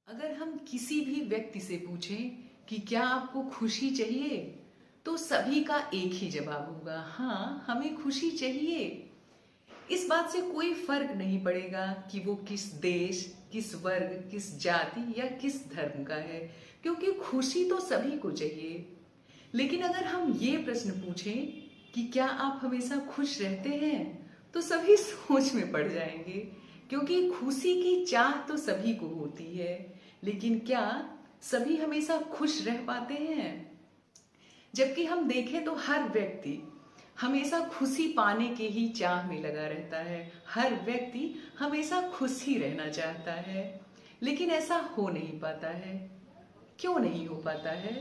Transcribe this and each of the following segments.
अगर हम किसी भी व्यक्ति से पूछें कि क्या आपको खुशी चाहिए, तो सभी का एक ही जवाब होगा, हाँ, हमें खुशी चाहिए। इस बात से कोई फर्क नहीं पड़ेगा कि वो किस देश, किस वर्ग, किस जाति या किस धर्म का है, क्योंकि खुशी तो सभी को चाहिए। लेकिन अगर हम ये प्रश्न पूछें कि क्या आप हमेशा खुश रहते हैं, तो सभी सोच में पड़ जाएंगे, क्योंकि खुशी की चाह तो सभी को होती है, लेकिन क्या सभी हमेशा खुश रह पाते हैं? जबकि हम देखें तो हर व्यक्ति हमेशा खुशी पाने के ही चाह में लगा रहता है। हर व्यक्ति हमेशा खुश ही रहना चाहता है, लेकिन ऐसा हो नहीं पाता है। क्यों नहीं हो पाता है?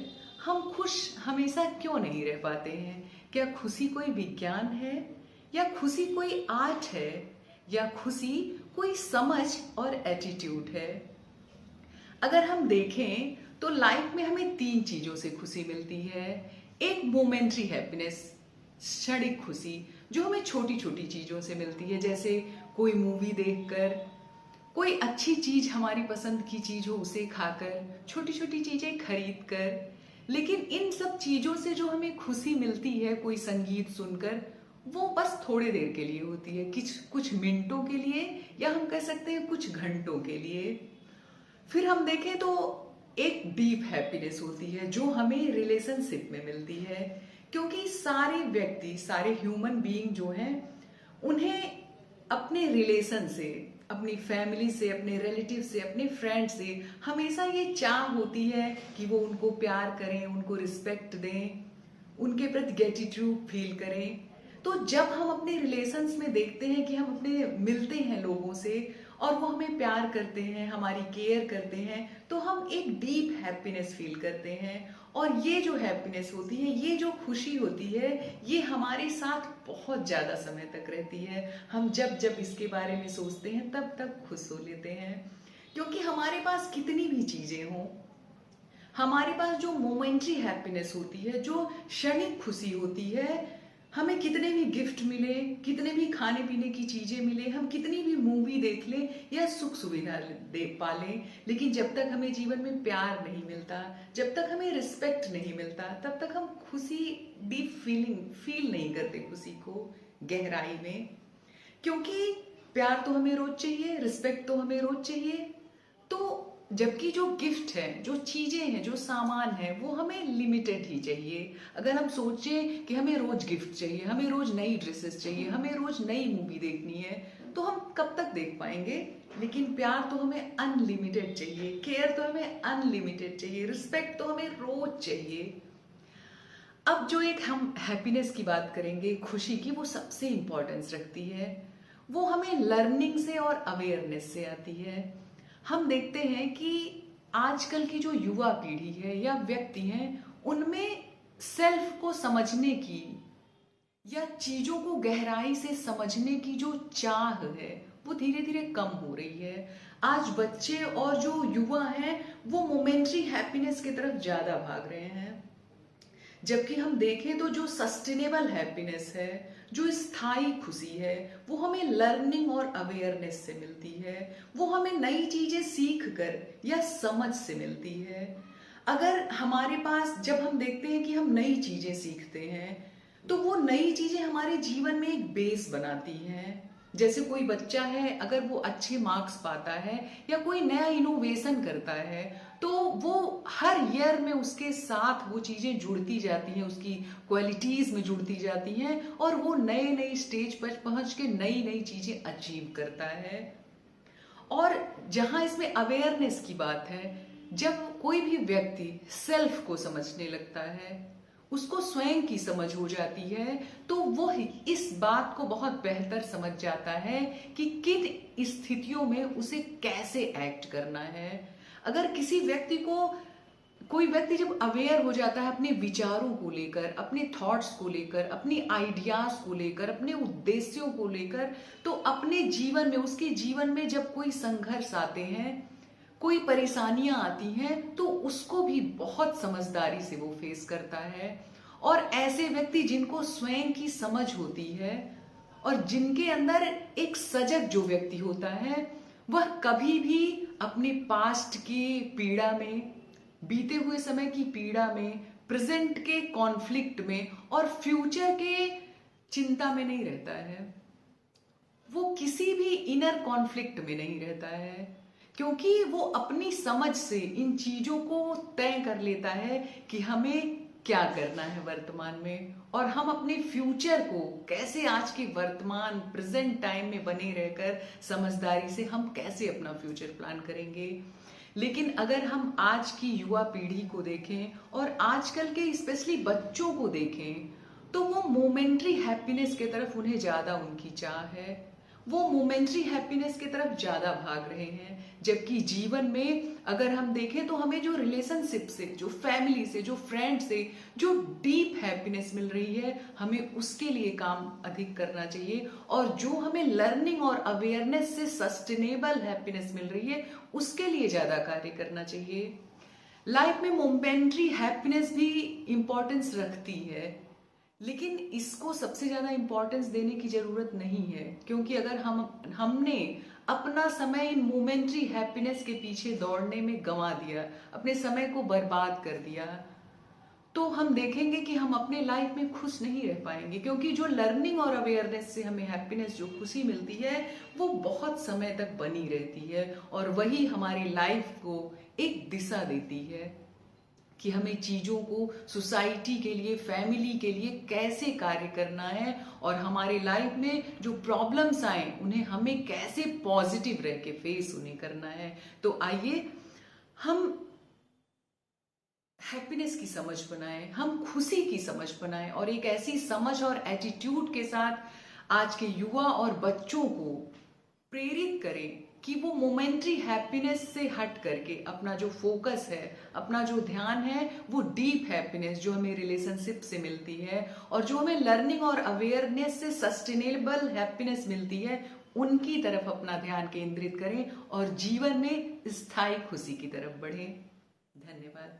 हम खुश हमेशा क्यों नहीं रह पाते हैं? क्या खुशी कोई विज्ञान है, या खुशी कोई आर्ट है, या खुशी कोई समझ और एटीट्यूड है? अगर हम देखें तो लाइफ में हमें तीन चीजों से खुशी मिलती है। एक मोमेंट्री हैप्पीनेस, क्षणिक खुशी, जो हमें छोटी छोटी चीजों से मिलती है, जैसे कोई मूवी देखकर, कोई अच्छी चीज, हमारी पसंद की चीज हो उसे खाकर, छोटी छोटी चीजें खरीद कर। लेकिन इन सब चीजों से जो हमें खुशी मिलती है, कोई संगीत सुनकर, वो बस थोड़ी देर के लिए होती है, कुछ कुछ मिनटों के लिए, या हम कह सकते हैं कुछ घंटों के लिए। फिर हम देखें तो एक डीप हैप्पीनेस होती है जो हमें रिलेशनशिप में मिलती है, क्योंकि सारे व्यक्ति, सारे ह्यूमन बीइंग जो हैं, उन्हें अपने रिलेशन से, अपनी फैमिली से, अपने रिलेटिव से, अपने फ्रेंड से हमेशा ये चाह होती है कि वो उनको प्यार करें, उनको रिस्पेक्ट दें, उनके प्रति ग्रेटिट्यूड फील करें। तो जब हम अपने रिलेशंस में देखते हैं कि हम अपने मिलते हैं लोगों से और वो हमें प्यार करते हैं, हमारी केयर करते हैं, तो हम एक डीप हैप्पीनेस फील करते हैं। और ये जो हैप्पीनेस होती है, ये जो खुशी होती है, ये हमारे साथ बहुत ज्यादा समय तक रहती है। हम जब जब इसके बारे में सोचते हैं तब तब खुश हो लेते हैं, क्योंकि हमारे पास कितनी भी चीजें हों, हमारे पास जो मोमेंट्री हैप्पीनेस होती है, जो क्षणिक खुशी होती है, हमें कितने भी गिफ्ट मिले, कितने भी खाने पीने की चीजें मिले, हम कितनी भी मूवी देख लें या सुख सुविधा दे पा लें, लेकिन जब तक हमें जीवन में प्यार नहीं मिलता, जब तक हमें रिस्पेक्ट नहीं मिलता, तब तक हम खुशी, डीप फीलिंग फील नहीं करते खुशी को गहराई में। क्योंकि प्यार तो हमें रोज चाहिए, रिस्पेक्ट तो हमें रोज चाहिए। तो जबकि जो गिफ्ट है, जो चीजें हैं, जो सामान है, वो हमें लिमिटेड ही चाहिए। अगर हम सोचें कि हमें रोज गिफ्ट चाहिए, हमें रोज नई ड्रेसेस चाहिए, हमें रोज नई मूवी देखनी है, तो हम कब तक देख पाएंगे? लेकिन प्यार तो हमें अनलिमिटेड चाहिए, केयर तो हमें अनलिमिटेड चाहिए, रिस्पेक्ट तो हमें रोज चाहिए। अब जो एक हम हैप्पीनेस की बात करेंगे, खुशी की, वो सबसे इंपॉर्टेंस रखती है। वो हमें लर्निंग से और अवेयरनेस से आती है। हम देखते हैं कि आजकल की जो युवा पीढ़ी है या व्यक्ति हैं, उनमें सेल्फ को समझने की या चीजों को गहराई से समझने की जो चाह है, वो धीरे धीरे कम हो रही है। आज बच्चे और जो युवा हैं, वो मोमेंट्री हैप्पीनेस की तरफ ज्यादा भाग रहे हैं। जबकि हम देखें तो जो सस्टेनेबल हैप्पीनेस है, जो स्थायी खुशी है, वो हमें लर्निंग और अवेयरनेस से मिलती है। वो हमें नई चीजें सीख कर या समझ से मिलती है। अगर हमारे पास, जब हम देखते हैं कि हम नई चीजें सीखते हैं, तो वो नई चीजें हमारे जीवन में एक बेस बनाती हैं। जैसे कोई बच्चा है, अगर वो अच्छे मार्क्स पाता है या कोई नया इनोवेशन करता है, तो वो हर ईयर में उसके साथ वो चीजें जुड़ती जाती हैं, उसकी क्वालिटीज में जुड़ती जाती हैं, और वो नए नए स्टेज पर पहुंच के नई नई चीजें अचीव करता है। और जहां इसमें अवेयरनेस की बात है, जब कोई भी व्यक्ति सेल्फ को समझने लगता है, उसको स्वयं की समझ हो जाती है, तो वो इस बात को बहुत बेहतर समझ जाता है कि किन स्थितियों में उसे कैसे एक्ट करना है। अगर किसी व्यक्ति को, कोई व्यक्ति जब अवेयर हो जाता है अपने विचारों को लेकर, अपने थॉट्स को लेकर, अपनी आइडियाज को लेकर, अपने उद्देश्यों को लेकर, तो अपने जीवन में, उसके जीवन में जब कोई संघर्ष आते हैं, कोई परेशानियां आती हैं, तो उसको भी बहुत समझदारी से वो फेस करता है। और ऐसे व्यक्ति जिनको स्वयं की समझ होती है और जिनके अंदर एक सजग जो व्यक्ति होता है, वह कभी भी अपने पास्ट की पीड़ा में, बीते हुए समय की पीड़ा में, प्रेजेंट के कॉन्फ्लिक्ट में और फ्यूचर के चिंता में नहीं रहता है। वो किसी भी इनर कॉन्फ्लिक्ट में नहीं रहता है, क्योंकि वो अपनी समझ से इन चीजों को तय कर लेता है कि हमें क्या करना है वर्तमान में, और हम अपने फ्यूचर को कैसे आज के वर्तमान प्रेजेंट टाइम में बने रहकर समझदारी से हम कैसे अपना फ्यूचर प्लान करेंगे। लेकिन अगर हम आज की युवा पीढ़ी को देखें और आजकल के स्पेशली बच्चों को देखें, तो वो मोमेंट्री हैप्पीनेस की तरफ उन्हें ज्यादा उनकी चाह है। वो मोमेंट्री हैप्पीनेस की तरफ ज्यादा भाग रहे हैं, जबकि जीवन में अगर हम देखें तो हमें जो रिलेशनशिप से, जो फैमिली से, जो फ्रेंड से जो डीप हैप्पीनेस मिल रही है, हमें उसके लिए काम अधिक करना चाहिए। और जो हमें लर्निंग और अवेयरनेस से सस्टेनेबल हैप्पीनेस मिल रही है, उसके लिए ज्यादा कार्य करना चाहिए। लाइफ में मोमेंट्री हैप्पीनेस भी इंपॉर्टेंस रखती है, लेकिन इसको सबसे ज्यादा इंपॉर्टेंस देने की जरूरत नहीं है, क्योंकि अगर हमने अपना समय इन मोमेंट्री हैप्पीनेस के पीछे दौड़ने में गंवा दिया, अपने समय को बर्बाद कर दिया, तो हम देखेंगे कि हम अपने लाइफ में खुश नहीं रह पाएंगे। क्योंकि जो लर्निंग और अवेयरनेस से हमें हैप्पीनेस, जो खुशी मिलती है, वो बहुत समय तक बनी रहती है, और वही हमारी लाइफ को एक दिशा देती है कि हमें चीजों को सोसाइटी के लिए, फैमिली के लिए कैसे कार्य करना है, और हमारे लाइफ में जो प्रॉब्लम्स आए उन्हें हमें कैसे पॉजिटिव रह के फेस उन्हें करना है। तो आइए हम हैप्पीनेस की समझ बनाएं, हम खुशी की समझ बनाएं, और एक ऐसी समझ और एटीट्यूड के साथ आज के युवा और बच्चों को प्रेरित करें कि वो मोमेंट्री हैप्पीनेस से हट करके अपना जो फोकस है, अपना जो ध्यान है, वो डीप हैप्पीनेस जो हमें रिलेशनशिप से मिलती है और जो हमें लर्निंग और अवेयरनेस से सस्टेनेबल हैप्पीनेस मिलती है, उनकी तरफ अपना ध्यान केंद्रित करें और जीवन में स्थायी खुशी की तरफ बढ़ें। धन्यवाद।